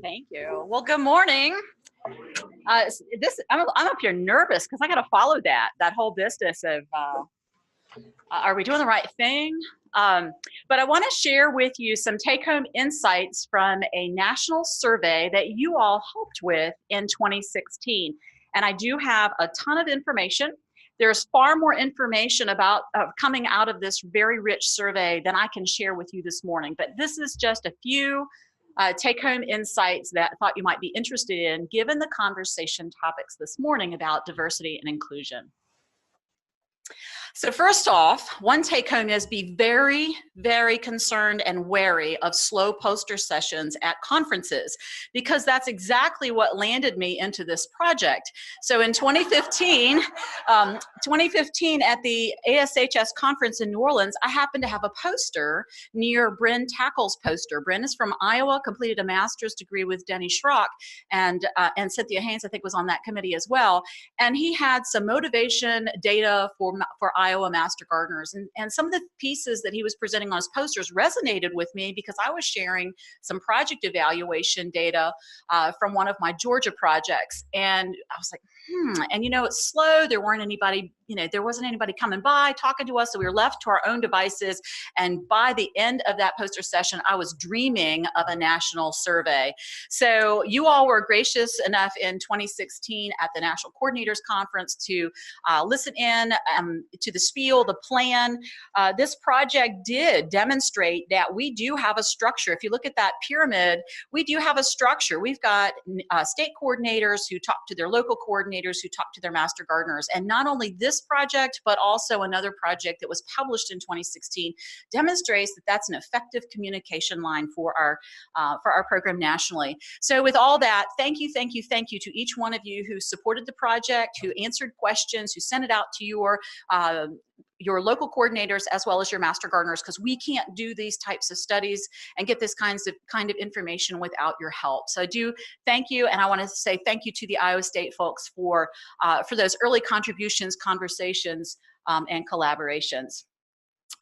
Thank you. Well, good morning. I'm up here nervous because I got to follow that whole business of are we doing the right thing? But I want to share with you some take-home insights from a national survey that you all helped with in 2016. And I do have a ton of information. There's far more information about coming out of this very rich survey than I can share with you this morning. But this is just a few take-home insights that I thought you might be interested in, given the conversation topics this morning about diversity and inclusion. So first off, one take home is be very, very concerned and wary of slow poster sessions at conferences, because that's exactly what landed me into this project. So in 2015 at the ASHS conference in New Orleans, I happened to have a poster near Bryn Tackle's poster. Bryn is from Iowa, completed a master's degree with Denny Schrock, and Cynthia Haynes, I think, was on that committee as well. And he had some motivation data for Iowa Master Gardeners. And some of the pieces that he was presenting on his posters resonated with me because I was sharing some project evaluation data from one of my Georgia projects. And I was like, and it's slow. There wasn't anybody coming by talking to us. So we were left to our own devices. And by the end of that poster session, I was dreaming of a national survey. So you all were gracious enough in 2016 at the National Coordinators Conference to listen in to the spiel, the plan. This project did demonstrate that we do have a structure. If you look at that pyramid, we do have a structure. We've got state coordinators who talk to their local coordinators who talk to their master gardeners. And not only this project, but also another project that was published in 2016 demonstrates that that's an effective communication line for our program nationally. So with all that, thank you to each one of you who supported the project, who answered questions, who sent it out to your local coordinators as well as your master gardeners, because we can't do these types of studies and get this kind of information without your help. So I do thank you, and I want to say thank you to the Iowa State folks for those early contributions, conversations, and collaborations.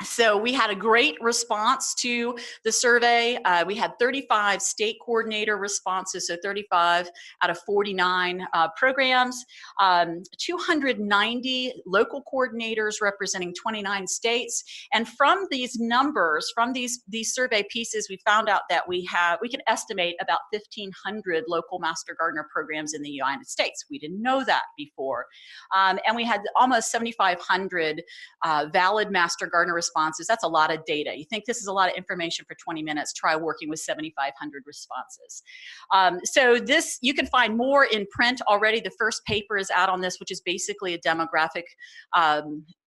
So we had a great response to the survey. We had 35 state coordinator responses, so 35 out of 49 programs, 290 local coordinators representing 29 states. And from these numbers, from these survey pieces, we found out that we can estimate about 1,500 local master gardener programs in the United States. We didn't know that before. And we had almost 7,500 valid master gardener responses. That's a lot of data. You think this is a lot of information for 20 minutes, try working with 7,500 responses. So this, you can find more in print already. The first paper is out on this, which is basically a demographic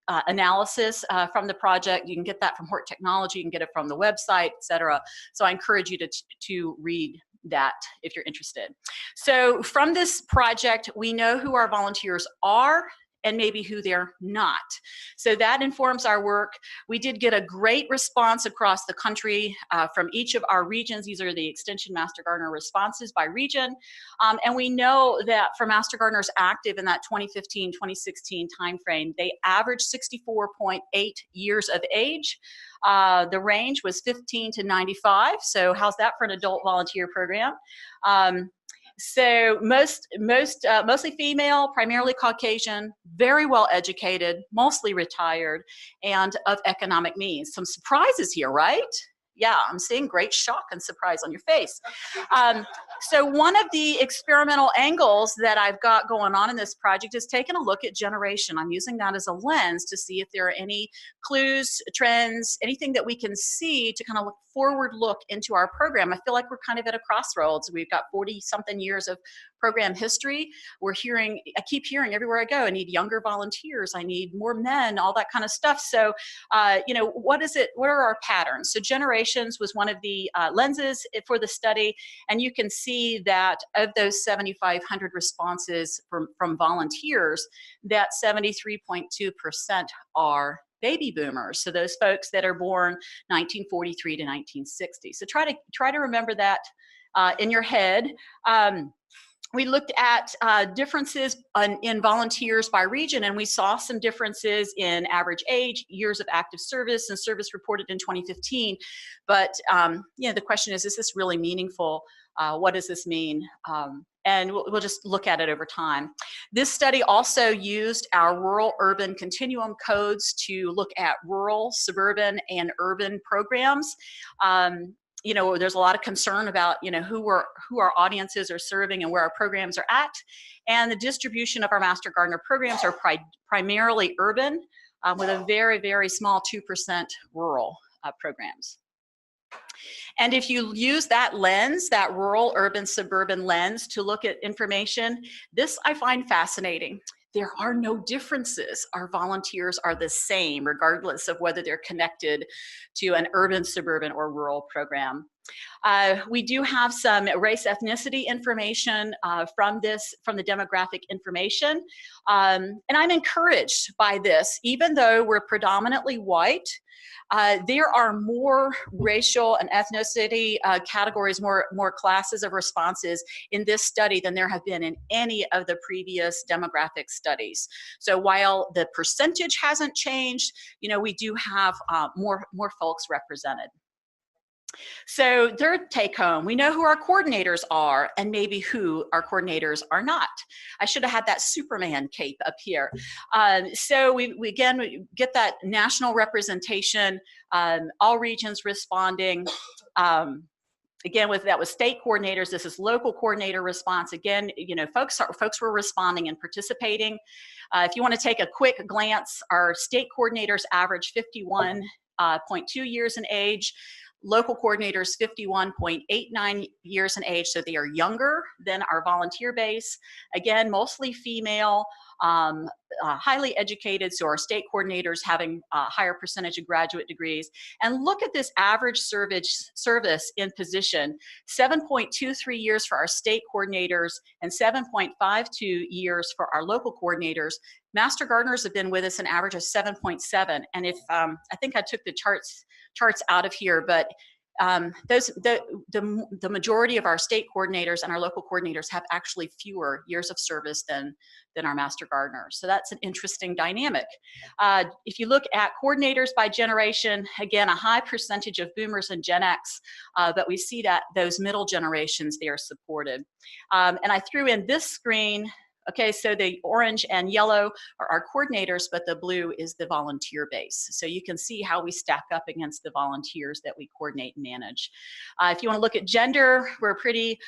analysis from the project. You can get that from Hort Technology, you can get it from the website, etc. So I encourage you to read that if you're interested. So from this project, we know who our volunteers are and maybe who they're not. So that informs our work. We did get a great response across the country from each of our regions. These are the Extension Master Gardener responses by region. And we know that for Master Gardeners active in that 2015-2016 timeframe, they averaged 64.8 years of age. The range was 15 to 95. So how's that for an adult volunteer program? So mostly female, primarily Caucasian, very well educated, mostly retired, and of economic means. Some surprises here, right? Yeah, I'm seeing great shock and surprise on your face. So one of the experimental angles that I've got going on in this project is taking a look at generation. I'm using that as a lens to see if there are any clues, trends, anything that we can see to kind of forward look into our program. I feel like we're kind of at a crossroads. We've got 40-something years of program history. I keep hearing everywhere I go, I need younger volunteers, I need more men, all that kind of stuff. So, what are our patterns? So generations was one of the lenses for the study, and you can see that of those 7,500 responses from volunteers, that 73.2% are baby boomers. So those folks that are born 1943 to 1960. So try to remember that in your head. We looked at differences in volunteers by region, and we saw some differences in average age, years of active service, and service reported in 2015. But the question is this really meaningful? What does this mean? And we'll just look at it over time. This study also used our rural-urban continuum codes to look at rural, suburban, and urban programs. You know, there's a lot of concern about, you know, who our audiences are serving and where our programs are at. And the distribution of our Master Gardener programs are primarily urban, with a very, very small 2% rural programs. And if you use that lens, that rural, urban, suburban lens to look at information, this I find fascinating. There are no differences. Our volunteers are the same, regardless of whether they're connected to an urban, suburban, or rural program. We do have some race ethnicity information from the demographic information. And I'm encouraged by this, even though we're predominantly white. There are more racial and ethnicity categories, more classes of responses in this study than there have been in any of the previous demographic studies. So while the percentage hasn't changed, you know, we do have more folks represented. So third take home, we know who our coordinators are and maybe who our coordinators are not. I should have had that Superman cape up here. So we again get that national representation, all regions responding. Again, that was state coordinators. This is local coordinator response. Again, you know, folks were responding and participating. If you want to take a quick glance, our state coordinators average 51.2 years in age. Local coordinators 51.89 years in age, so they are younger than our volunteer base. Again, mostly female, highly educated, so our state coordinators having a higher percentage of graduate degrees. And look at this average service in position, 7.23 years for our state coordinators and 7.52 years for our local coordinators. Master gardeners have been with us an average of 7.7. And if, I think I took the charts out of here, but the majority of our state coordinators and our local coordinators have actually fewer years of service than our master gardeners. So that's an interesting dynamic. If you look at coordinators by generation, again, a high percentage of boomers and Gen X, but we see that those middle generations, they are supported. And I threw in this screen. Okay, so the orange and yellow are our coordinators, but the blue is the volunteer base. So you can see how we stack up against the volunteers that we coordinate and manage. If you want to look at gender, we're pretty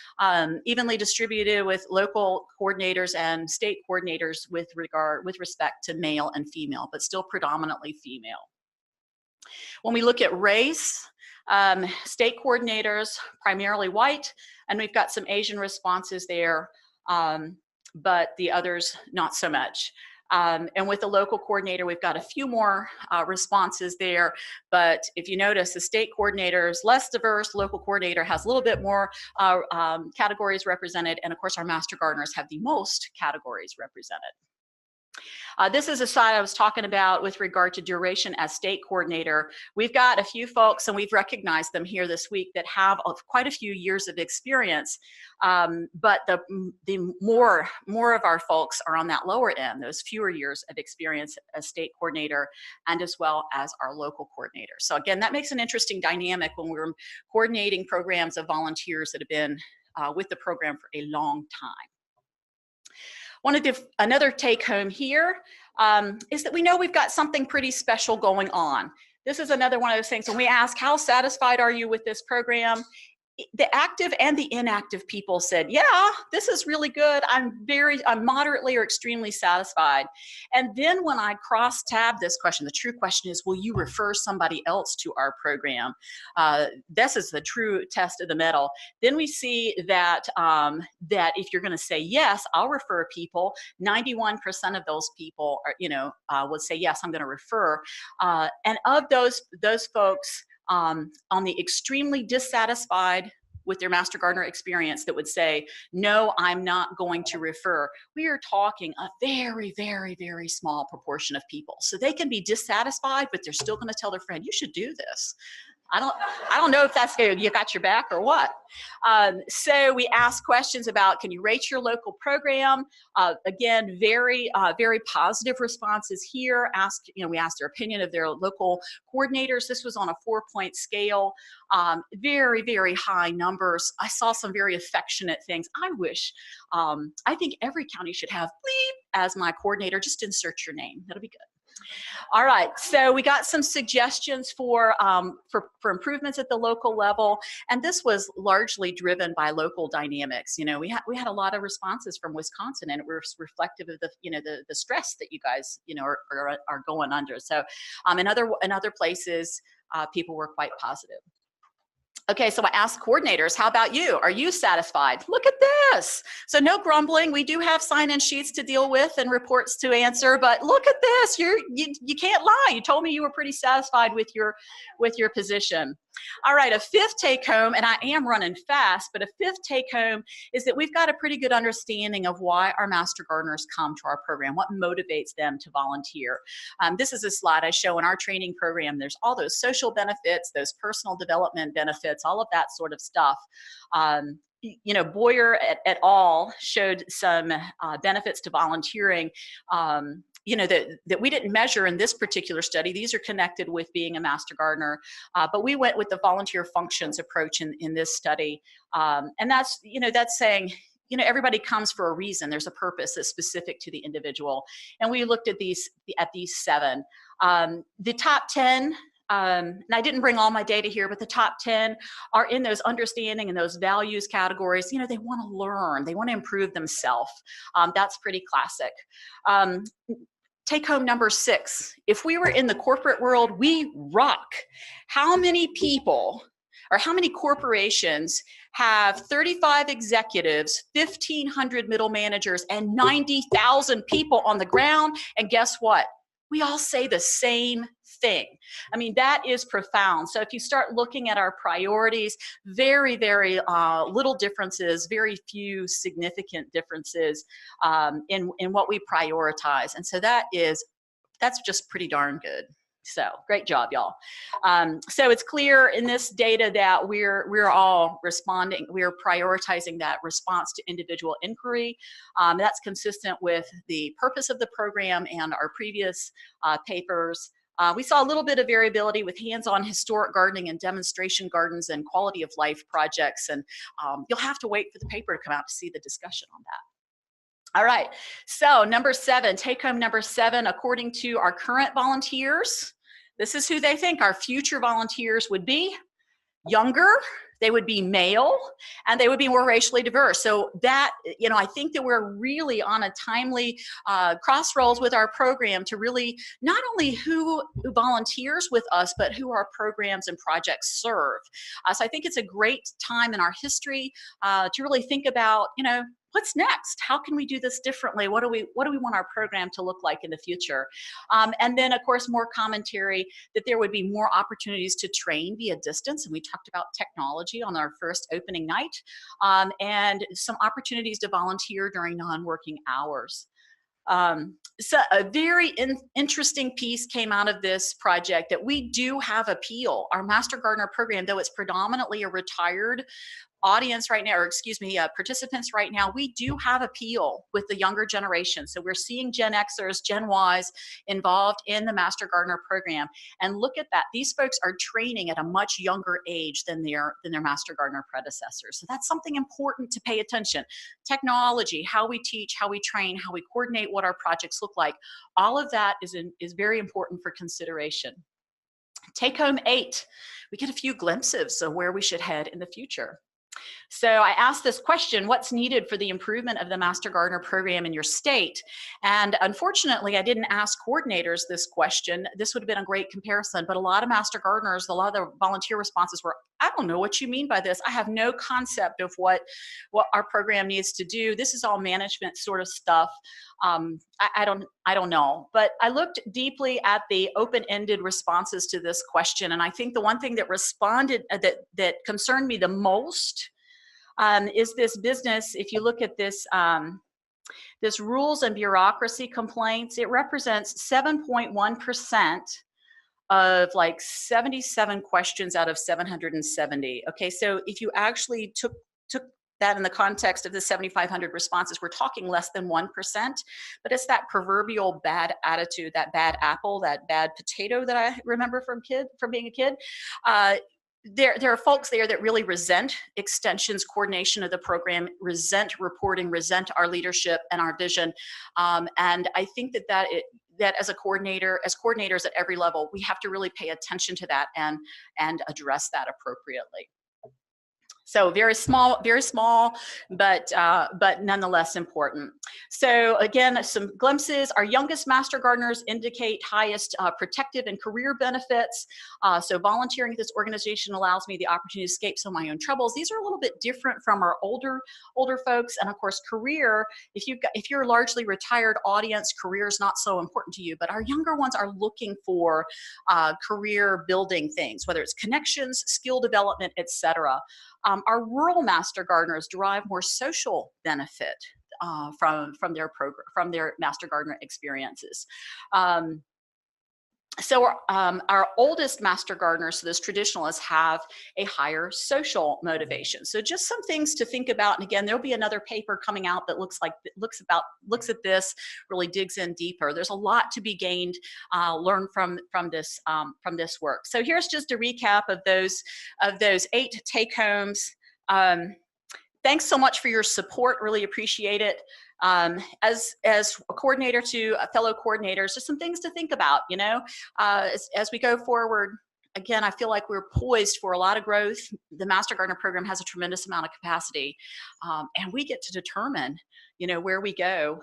evenly distributed with local coordinators and state coordinators with respect to male and female, but still predominantly female. When we look at race, state coordinators, primarily white, and we've got some Asian responses there. But the others, not so much. And with the local coordinator, we've got a few more responses there. But if you notice, the state coordinator is less diverse, local coordinator has a little bit more categories represented, and of course, our master gardeners have the most categories represented. This is a slide I was talking about with regard to duration as state coordinator. We've got a few folks, and we've recognized them here this week, that have quite a few years of experience, but the more of our folks are on that lower end, those fewer years of experience as state coordinator, and as well as our local coordinator. So again, that makes an interesting dynamic when we're coordinating programs of volunteers that have been with the program for a long time. Another take home here is that we know we've got something pretty special going on. This is another one of those things when we ask, how satisfied are you with this program? The active and the inactive people said, yeah, this is really good. I'm moderately or extremely satisfied. And then when I cross-tab this question, the true question is, will you refer somebody else to our program? This is the true test of the metal. Then we see that, that if you're gonna say, yes, I'll refer people, 91% of those people are, would say, yes, I'm gonna refer. And of those folks, on the extremely dissatisfied with their master gardener experience that would say, no, I'm not going to refer, we are talking a very, very, very small proportion of people. So they can be dissatisfied, but they're still going to tell their friend, you should do this. I don't know if that's good. You got your back or what. So we asked questions about, can you rate your local program? Again, very positive responses here. We asked their opinion of their local coordinators. This was on a 4-point scale. Very, very high numbers. I saw some very affectionate things. I think every county should have bleep as my coordinator. Just insert your name. That'll be good. All right, so we got some suggestions for improvements at the local level, and this was largely driven by local dynamics. We had a lot of responses from Wisconsin, and it was reflective of the stress that you guys are going under. So in other places, people were quite positive. Okay, so I asked coordinators, how about you? Are you satisfied? Look at this. So no grumbling. We do have sign-in sheets to deal with and reports to answer, but look at this. You can't lie. You told me you were pretty satisfied with your position. All right, a fifth take home, and I am running fast, but a fifth take home is that we've got a pretty good understanding of why our Master Gardeners come to our program, what motivates them to volunteer. This is a slide I show in our training program. There's all those social benefits, those personal development benefits, all of that sort of stuff. Boyer et al. Showed some benefits to volunteering that we didn't measure in this particular study. These are connected with being a Master Gardener, but we went with the volunteer functions approach in this study. And that's saying, everybody comes for a reason. There's a purpose that's specific to the individual. And we looked at these 7. The top 10, and I didn't bring all my data here, but the top 10 are in those understanding and those values categories. They want to learn, they want to improve themselves. That's pretty classic. Take home number 6. If we were in the corporate world, we rock. How many people or how many corporations have 35 executives, 1,500 middle managers, and 90,000 people on the ground? And guess what? We all say the same thing. I mean, that is profound. So if you start looking at our priorities, very, very little differences, very few significant differences in what we prioritize. And so that's just pretty darn good. So great job, y'all. So it's clear in this data that we're all responding. We're prioritizing that response to individual inquiry. That's consistent with the purpose of the program and our previous papers. We saw a little bit of variability with hands-on historic gardening and demonstration gardens and quality of life projects. And you'll have to wait for the paper to come out to see the discussion on that. All right, so number 7, take home number 7, according to our current volunteers, this is who they think our future volunteers would be: younger, they would be male, and they would be more racially diverse. So that, I think that we're really on a timely crossroads with our program to really not only who volunteers with us, but who our programs and projects serve. So I think it's a great time in our history to really think about, what's next? How can we do this differently? What do we want our program to look like in the future? And then, of course, more commentary that there would be more opportunities to train via distance. And we talked about technology on our first opening night, and some opportunities to volunteer during non-working hours. So a very interesting piece came out of this project, that we do have appeal. Our Master Gardener program, though it's predominantly a retired audience right now, or excuse me, participants right now, we do have appeal with the younger generation. So we're seeing Gen Xers, Gen Ys involved in the Master Gardener program. And look at that. These folks are training at a much younger age than their Master Gardener predecessors. So that's something important to pay attention. Technology, how we teach, how we train, how we coordinate what our projects look like. All of that is very important for consideration. Take home 8, we get a few glimpses of where we should head in the future. So I asked this question: what's needed for the improvement of the Master Gardener program in your state? And unfortunately, I didn't ask coordinators this question. This would have been a great comparison, but a lot of Master Gardeners, a lot of the volunteer responses were, I don't know what you mean by this. I have no concept of what our program needs to do. This is all management sort of stuff. I don't know. But I looked deeply at the open-ended responses to this question, and I think the one thing that responded that concerned me the most is this business. If you look at this, this rules and bureaucracy complaints, it represents 7.1% of like 77 questions out of 770. Okay, so if you actually took that in the context of the 7,500 responses, we're talking less than 1%, but it's that proverbial bad attitude, that bad apple, that bad potato that I remember from being a kid. There are folks there that really resent Extension's coordination of the program, resent reporting, resent our leadership and our vision. And I think that as a coordinator, as coordinators at every level, we have to really pay attention to that and address that appropriately. So very small, but nonetheless important. So again, some glimpses. Our youngest Master Gardeners indicate highest protective and career benefits. So volunteering at this organization allows me the opportunity to escape some of my own troubles. These are a little bit different from our older folks. And of course, career, if you're a largely retired audience, career is not so important to you. But our younger ones are looking for career building things, whether it's connections, skill development, etc. Our rural Master Gardeners derive more social benefit from their Master Gardener experiences. So our oldest Master Gardeners, so those traditionalists, have a higher social motivation. So just some things to think about. And again, there'll be another paper coming out that looks at this, really digs in deeper. There's a lot to be gained, learned from this work. So here's just a recap of those 8 take-homes. Thanks so much for your support. Really appreciate it. As a coordinator to fellow coordinators, just some things to think about, you know, as we go forward. Again, I feel like we're poised for a lot of growth. The Master Gardener program has a tremendous amount of capacity, and we get to determine, you know, where we go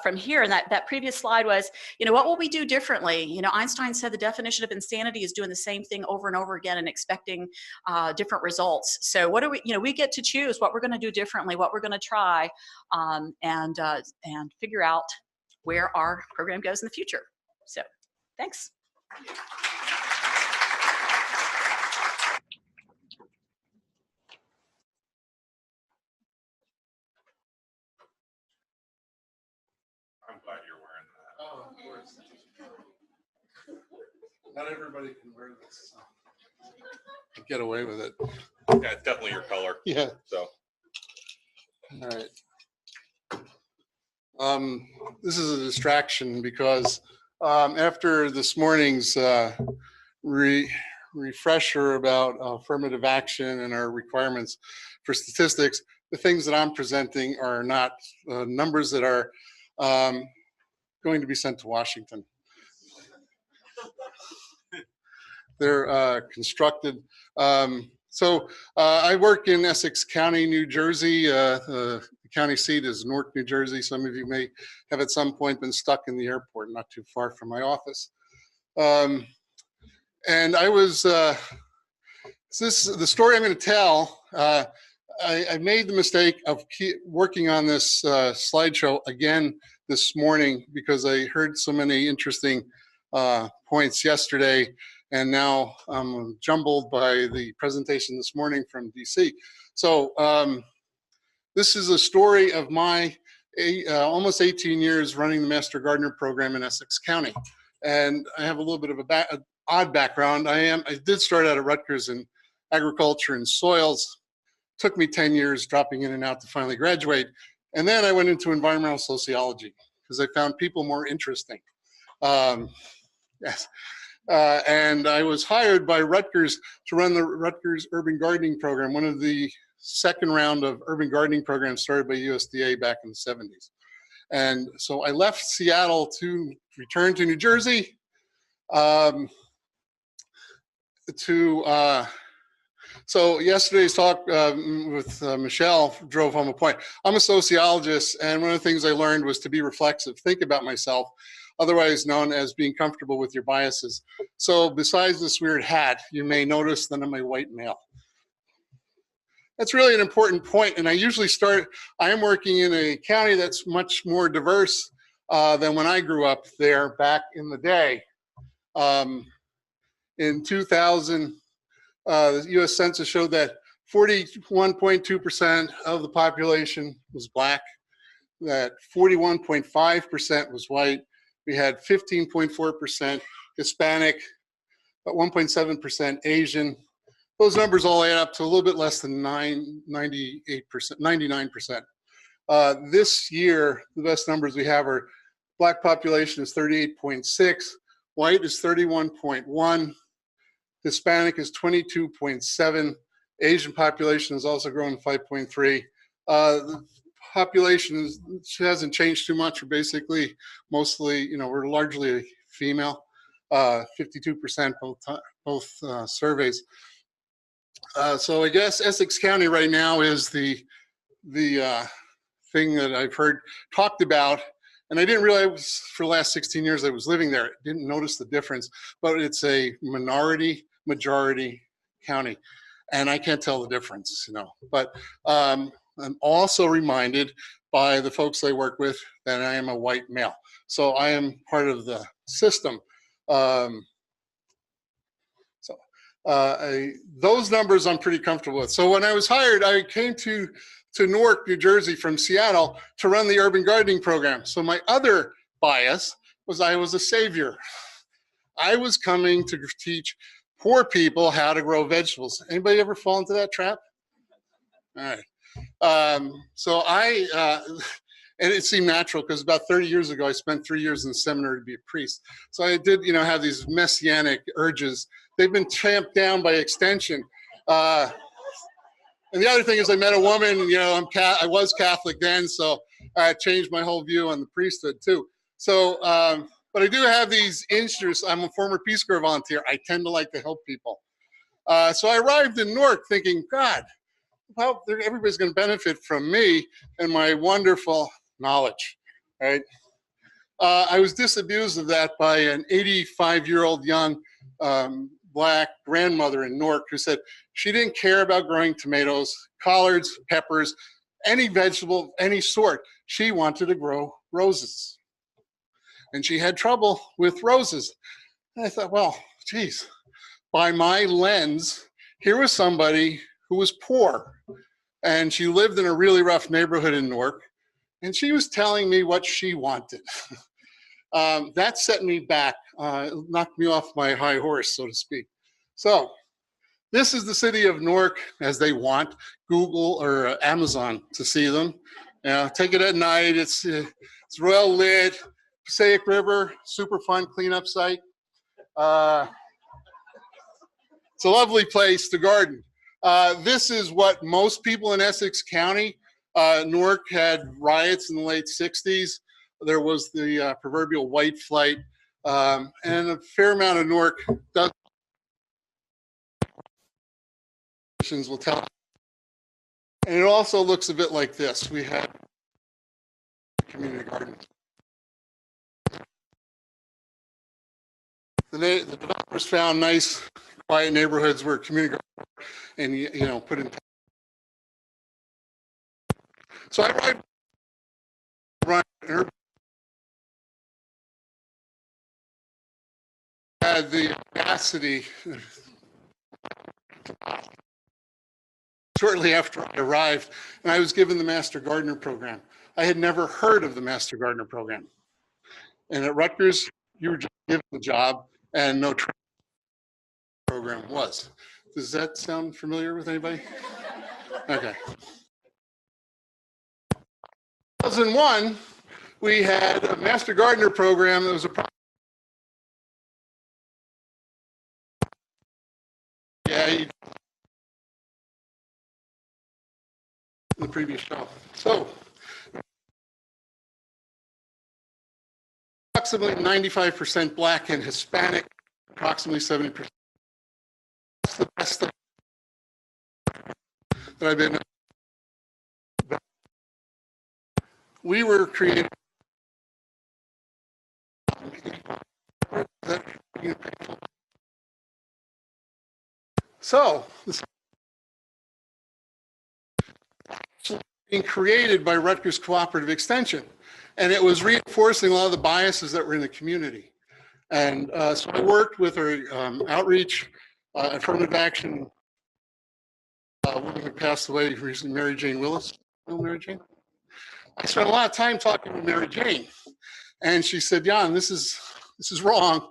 from here. And that previous slide was, you know, what will we do differently? You know, Einstein said the definition of insanity is doing the same thing over and over again and expecting different results. So what do we, you know, we get to choose what we're going to do differently, what we're going to try, and figure out where our program goes in the future. So thanks. I'm glad you're wearing that. Oh, of course. Not everybody can wear this. So. Get away with it. Yeah, it's definitely your color. Yeah. So. All right. This is a distraction because after this morning's refresher about affirmative action and our requirements for statistics, the things that I'm presenting are not numbers that are going to be sent to Washington. They're constructed. So I work in Essex County, New Jersey. The county seat is Newark, New Jersey. Some of you may have at some point been stuck in the airport, not too far from my office. And I was, the story I'm going to tell, I made the mistake of working on this slideshow again this morning because I heard so many interesting points yesterday, and now I'm jumbled by the presentation this morning from DC. So this is a story of my almost 18 years running the Master Gardener program in Essex County. And I have a little bit of an odd background. I did start out at Rutgers in agriculture and soils. Took me 10 years dropping in and out to finally graduate. And then I went into environmental sociology because I found people more interesting. Yes. And I was hired by Rutgers to run the Rutgers Urban Gardening Program, one of the second round of urban gardening programs started by USDA back in the 70s. And so I left Seattle to return to New Jersey so yesterday's talk with Michelle drove home a point. I'm a sociologist, and one of the things I learned was to be reflexive, think about myself, otherwise known as being comfortable with your biases. So besides this weird hat, you may notice that I'm a white male. That's really an important point, and I usually I am working in a county that's much more diverse than when I grew up there back in the day. In 2000, the U.S. Census showed that 41.2% of the population was Black, that 41.5% was white. We had 15.4% Hispanic, about 1.7% Asian. Those numbers all add up to a little bit less than 98%, 99%. This year, the best numbers we have are Black population is 38.6, white is 31.1, Hispanic is 22.7, Asian population has also grown to 5.3. The population hasn't changed too much. We're basically mostly, we're largely female, 52% both surveys. So I guess Essex County right now is the thing that I've heard talked about, and I didn't realize for the last 16 years I was living there. I didn't notice the difference, but it's a minority majority county, and I can't tell the difference, But I'm also reminded by the folks I work with that I am a white male, so I am part of the system. Those numbers I'm pretty comfortable with. So when I was hired, I came to Newark, New Jersey from Seattle to run the urban gardening program. So my other bias was I was a savior. I was coming to teach poor people how to grow vegetables. Anybody ever fall into that trap? All right. So and it seemed natural because about 30 years ago, I spent 3 years in the seminary to be a priest. So I did, have these messianic urges. They've been tamped down by extension. And the other thing is I met a woman, I was Catholic then, so I changed my whole view on the priesthood too. So, but I do have these interests. I'm a former Peace Corps volunteer. I tend to like to help people. So I arrived in Newark thinking, God, well, everybody's going to benefit from me and my wonderful knowledge, right? I was disabused of that by an 85-year-old young Black grandmother in Newark who said she didn't care about growing tomatoes, collards, peppers, any vegetable of any sort. She wanted to grow roses. And she had trouble with roses. And I thought, well, geez, by my lens, here was somebody who was poor. And she lived in a really rough neighborhood in Newark. And she was telling me what she wanted. That set me back, knocked me off my high horse, so to speak. So this is the city of Newark as they want Google or Amazon to see them. Take it at night. It's well lit. Passaic River, super fun cleanup site. It's a lovely place to garden. This is what most people in Essex County, Newark had riots in the late 60s. There was the proverbial white flight, and a fair amount of Newark will tell. And it also looks a bit like this. We have community gardens. The developers found nice, quiet neighborhoods where community gardens and put in. So I run urban. Had the audacity shortly after I arrived, and I was given the Master Gardener program. I had never heard of the Master Gardener program. And at Rutgers, you were just given the job and no training program was. Does that sound familiar with anybody? Okay. 2001, we had a Master Gardener program that was a the previous show. So approximately 95% Black and Hispanic, approximately 70%. That's the best that I've been. We were creating so this being created by Rutgers Cooperative Extension, and it was reinforcing a lot of the biases that were in the community. And so I worked with our outreach, affirmative action woman who passed away recently, Mary Jane Willis. You know Mary Jane? I spent a lot of time talking to Mary Jane, and she said, Jan, this is wrong.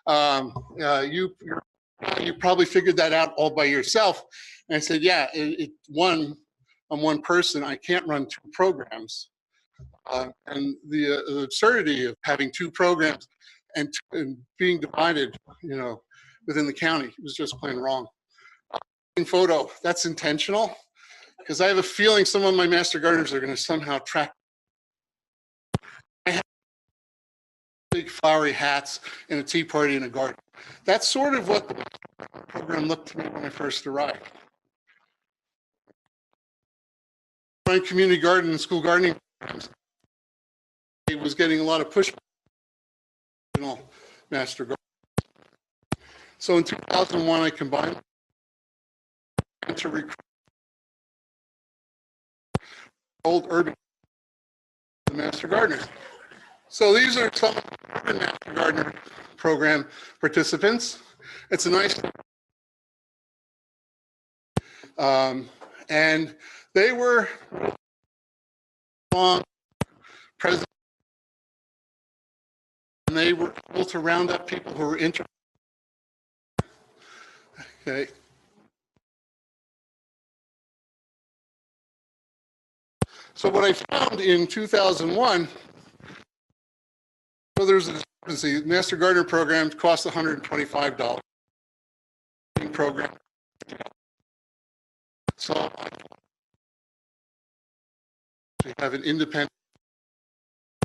You probably figured that out all by yourself. And I said, yeah, I'm one person. I can't run 2 programs. And the absurdity of having 2 programs and being divided, within the county was just plain wrong. Photo, that's intentional, because I have a feeling some of my master gardeners are going to somehow track. I have big flowery hats and a tea party in a garden. That's sort of what the program looked to me when I first arrived. Running community garden and school gardening programs, it was getting a lot of pushback. Master garden. So in 2001, I combined to recruit old urban master gardeners. So these are some urban master gardener program participants. It's a nice, and they were long present, and they were able to round up people who were interested. Okay. So what I found in 2001, well, there's a discrepancy. Master Gardener program costs $125. Program. So we have an independent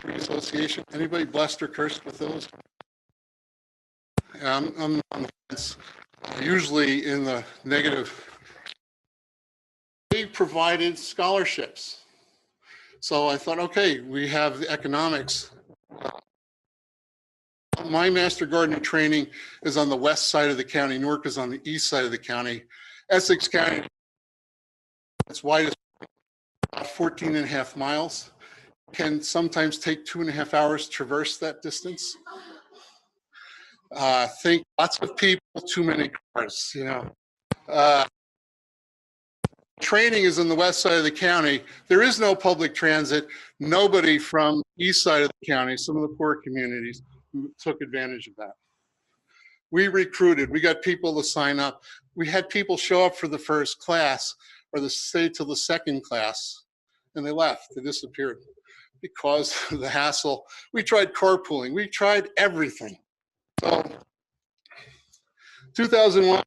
association. Anybody blessed or cursed with those? I'm on the fence, usually in the negative. They provided scholarships. So I thought, okay, we have the economics. My master gardener training is on the west side of the county. Newark is on the east side of the county. Essex County, its widest, about 14.5 miles. Can sometimes take 2.5 hours to traverse that distance. Think lots of people, too many cars, Training is on the west side of the county. There is no public transit. Nobody from the east side of the county, some of the poor communities, took advantage of that. We recruited, we got people to sign up. We had people show up for the first class or stay till the second class, and they left, they disappeared because of the hassle. We tried carpooling, we tried everything. So 2001,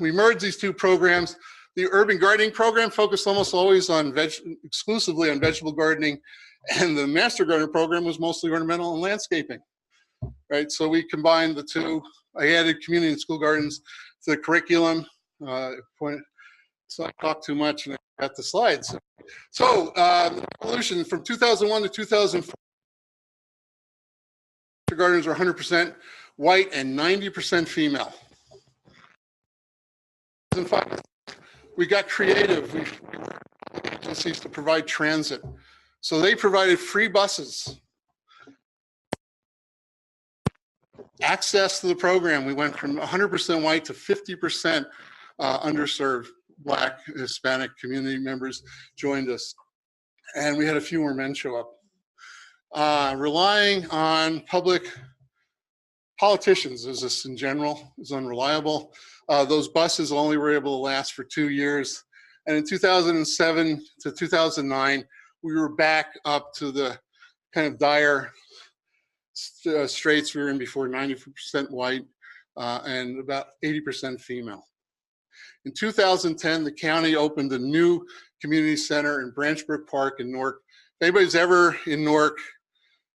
we merged these 2 programs. The urban gardening program focused almost always on exclusively on vegetable gardening, and the master gardener program was mostly ornamental and landscaping. Right, so we combined the 2. I added community and school gardens to the curriculum. So I talked too much and I got the slides. So evolution from 2001 to 2004. Master gardeners are 100% white and 90% female. 2005. We got creative. We worked with agencies to provide transit. So they provided free buses. Access to the program, we went from 100% white to 50% underserved Black, Hispanic community members joined us. And we had a few more men show up. Relying on public politicians, as this in general, is unreliable. Those buses only were able to last for 2 years. And in 2007 to 2009, we were back up to the kind of dire straits we were in before, 90% white and about 80% female. In 2010, the county opened a new community center in Branchbrook Park in Newark. If anybody's ever in Newark,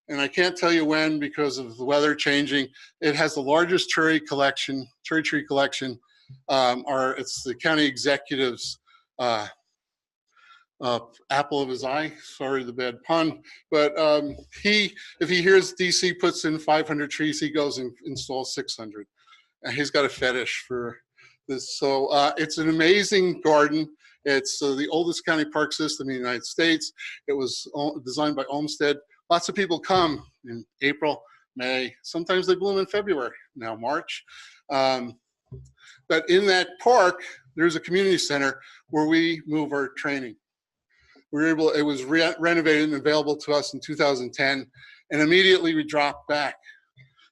and I can't tell you when because of the weather changing, it has the largest cherry tree collection. It's the county executive's apple of his eye. Sorry, the bad pun. But if he hears DC puts in 500 trees, he goes and installs 600. And he's got a fetish for this. So it's an amazing garden. It's the oldest county park system in the United States. It was designed by Olmsted. Lots of people come in April, May. Sometimes they bloom in February, now March. But in that park, there's a community center where we move our training. It was renovated and available to us in 2010, and immediately we dropped back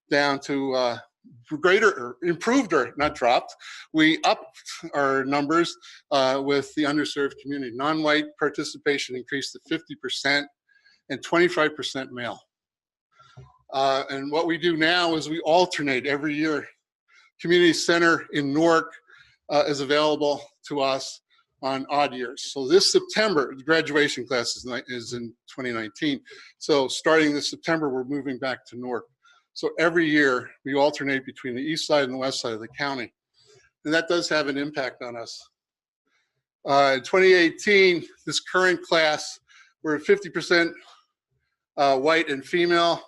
down to greater, or improved, or not dropped. We upped our numbers with the underserved community. Non-white participation increased to 50% and 25% male. And what we do now is we alternate every year. Community Center in Newark is available to us on odd years. So this September, the graduation class is in 2019. So starting this September, we're moving back to Newark. So every year we alternate between the east side and the west side of the county. And that does have an impact on us. In 2018, this current class, we're at 50% white and female.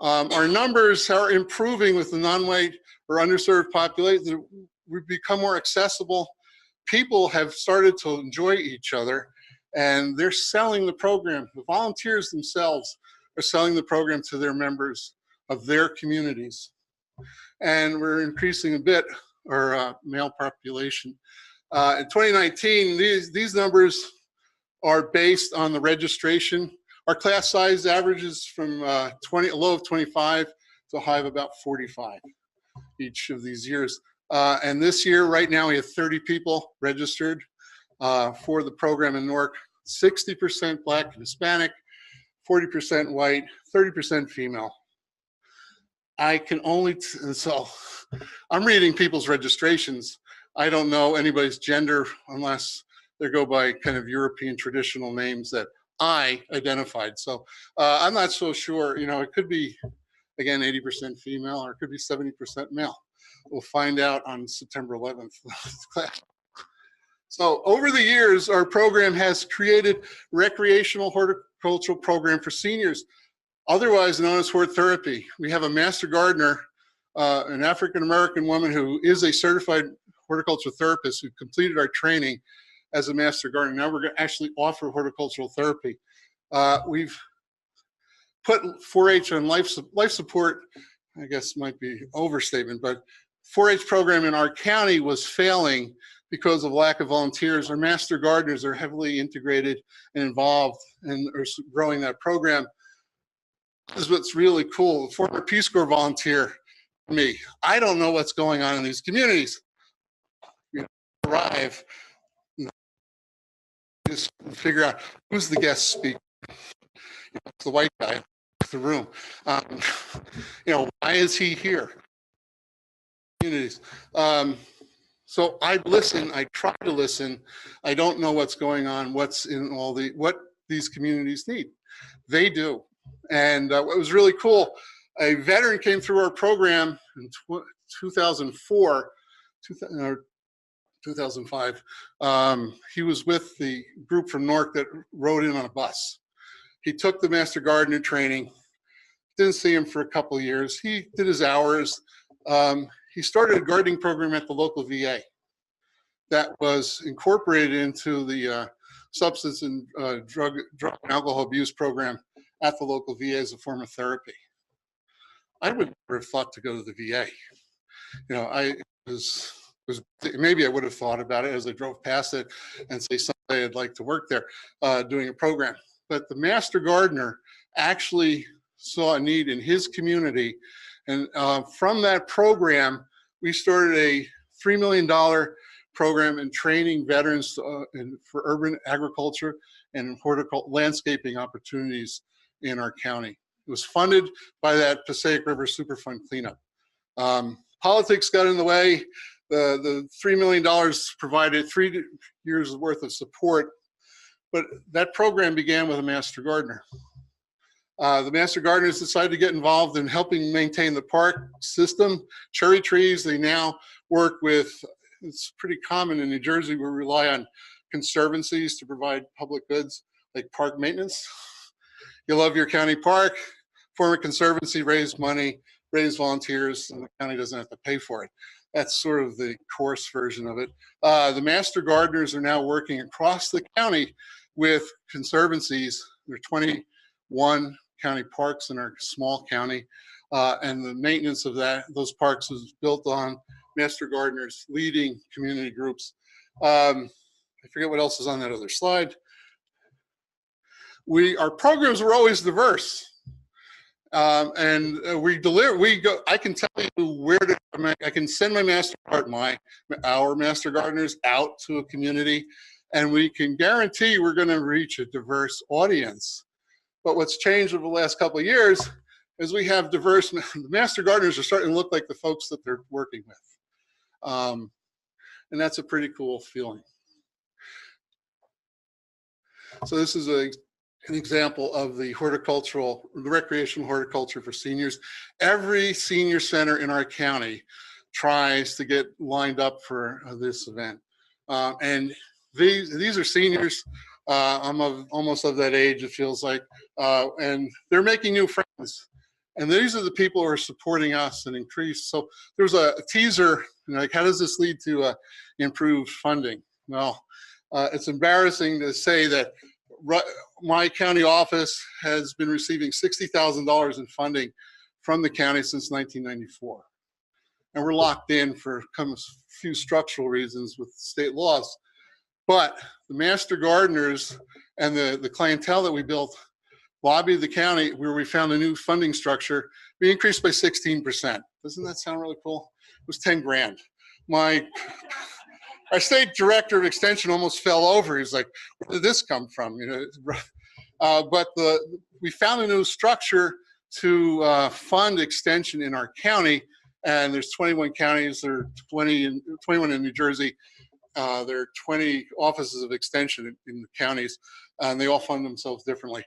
Our numbers are improving with the non-white or underserved population. We've become more accessible. People have started to enjoy each other, and they're selling the program. The volunteers themselves are selling the program to their members of their communities. And we're increasing a bit our male population. In 2019, these numbers are based on the registration. Our class size averages from a low of 25 to a high of about 45 each of these years. And this year, right now, we have 30 people registered for the program in Newark, 60% Black and Hispanic, 40% white, 30% female. I can only, so I'm reading people's registrations. I don't know anybody's gender unless they go by kind of European traditional names that I identified. So I'm not so sure, you know, it could be, again, 80% female, or it could be 70% male. We'll find out on September 11th. So over the years, our program has created recreational horticultural program for seniors, otherwise known as hort therapy. We have a master gardener, an African-American woman who is a certified horticultural therapist who completed our training as a master gardener. Now we're going to actually offer horticultural therapy. We've put 4-H on life support, I guess might be overstatement, but 4-H program in our county was failing because of lack of volunteers. Our master gardeners are heavily integrated and involved and are growing that program. This is what's really cool. The former Peace Corps volunteer, me, I don't know what's going on in these communities. You arrive, just figure out who's the guest speaker. It's the white guy in the room. You know, why is he here? Communities. So I listen, I try to listen. I don't know what's going on, what's in what these communities need. They do. And what was really cool, a veteran came through our program in 2004, 2005. He was with the group from Newark that rode in on a bus. He took the master gardener training, didn't see him for a couple of years. He did his hours. He started a gardening program at the local VA that was incorporated into the substance and drug and alcohol abuse program at the local VA as a form of therapy. I would never have thought to go to the VA. You know, maybe I would have thought about it as I drove past it and say someday I'd like to work there doing a program. But the master gardener actually saw a need in his community. And from that program, we started a $3 million program in training veterans for urban agriculture and landscaping opportunities in our county. It was funded by that Passaic River Superfund cleanup. Politics got in the way. The $3 million provided 3 years worth of support, but that program began with a master gardener. The master gardeners decided to get involved in helping maintain the park system. Cherry trees, they now work with, it's pretty common in New Jersey, we rely on conservancies to provide public goods like park maintenance. You love your county park, form a conservancy, raise money, raise volunteers, and the county doesn't have to pay for it. That's sort of the coarse version of it. The master gardeners are now working across the county with conservancies. There are 21 county parks in our small county, and the maintenance of those parks is built on master gardeners leading community groups. I forget what else is on that other slide. Our programs were always diverse, and I can tell you where to I can send our master gardeners out to a community, and we can guarantee we're going to reach a diverse audience. But what's changed over the last couple of years is we have diverse, the master gardeners are starting to look like the folks that they're working with. And that's a pretty cool feeling. So this is an example of the recreational horticulture for seniors. Every senior center in our county tries to get lined up for this event. And these are seniors. I'm almost of that age, it feels like, and they're making new friends. And these are the people who are supporting us and increase. So there's a teaser, like, how does this lead to improved funding? Well, it's embarrassing to say that my county office has been receiving $60,000 in funding from the county since 1994. And we're locked in for a few structural reasons with state laws. But the master gardeners and the clientele that we built lobbied the county, where we found a new funding structure. We increased by 16%. Doesn't that sound really cool? It was 10 grand. Our state director of extension almost fell over. He's like, where did this come from? You know, but we found a new structure to fund extension in our county, and there's 21 counties. There are 21 in New Jersey. There are 20 offices of extension in the counties, and they all fund themselves differently.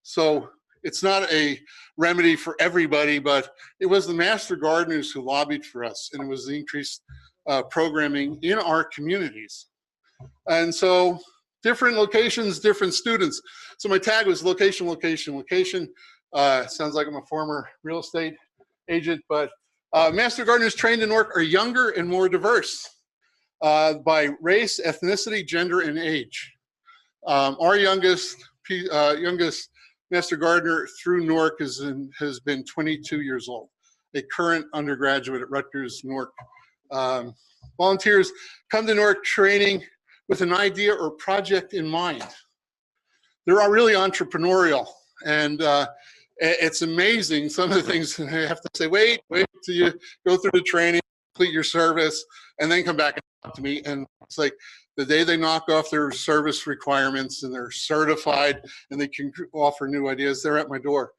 So it's not a remedy for everybody, but it was the master gardeners who lobbied for us, and it was the increased programming in our communities. And so different locations, different students. So my tag was location, location, location. Sounds like I'm a former real estate agent, but master gardeners trained in Newark are younger and more diverse by race, ethnicity, gender, and age. Our youngest master gardener through Newark has been 22 years old, a current undergraduate at Rutgers, Newark. Volunteers come to Newark training with an idea or project in mind. They're really entrepreneurial, and it's amazing some of the things I have to say, wait till you go through the training, complete your service, and then come back and talk to me. And it's like the day they knock off their service requirements and they're certified and they can offer new ideas, they're at my door.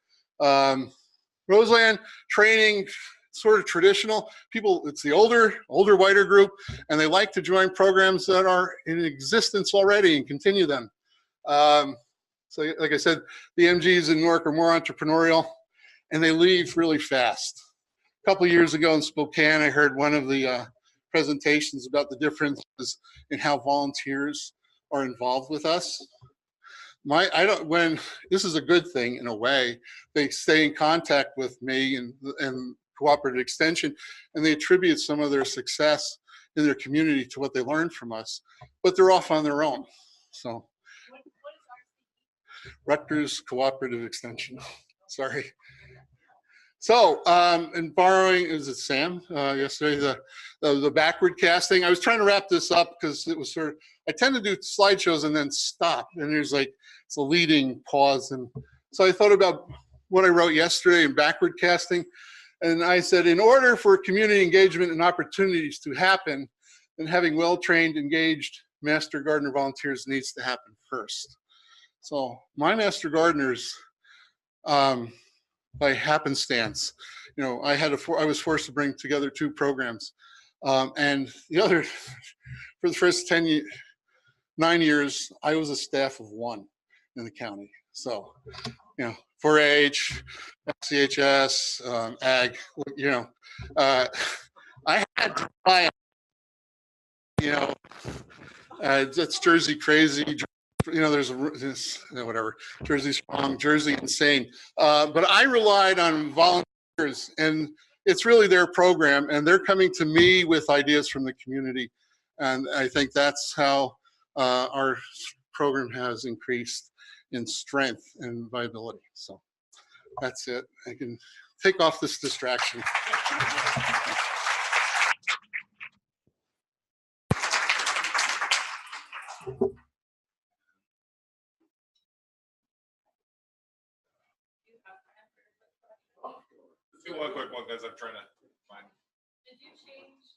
Roseland training, sort of traditional. People, it's the older, whiter group, and they like to join programs that are in existence already and continue them. So like I said, the MGs in Newark are more entrepreneurial, and they leave really fast. A couple of years ago in Spokane, I heard one of the presentations about the differences in how volunteers are involved with us. This is a good thing in a way. They stay in contact with me and Cooperative Extension, and they attribute some of their success in their community to what they learned from us, but they're off on their own. So, Rutgers Cooperative Extension, sorry. So, and borrowing, is it Sam, yesterday, the backward casting. I was trying to wrap this up because it was sort of, I tend to do slideshows and then stop, and there's like, it's a leading pause. And so I thought about what I wrote yesterday in backward casting. And I said, in order for community engagement and opportunities to happen, then having well-trained, engaged master gardener volunteers needs to happen first. So my master gardeners, by happenstance, you know, I was forced to bring together 2 programs, and the other, for the first 9 years, I was a staff of 1 in the county. So, you know, 4-H, FCHS, ag, you know, I had to buy, you know, that's Jersey crazy. You know, there's whatever, Jersey strong, Jersey insane. But I relied on volunteers, and it's really their program, and they're coming to me with ideas from the community. And I think that's how our program has increased in strength and viability. So that's it. I can take off this distraction. Let's do one quick one, guys. I'm trying to find. did you change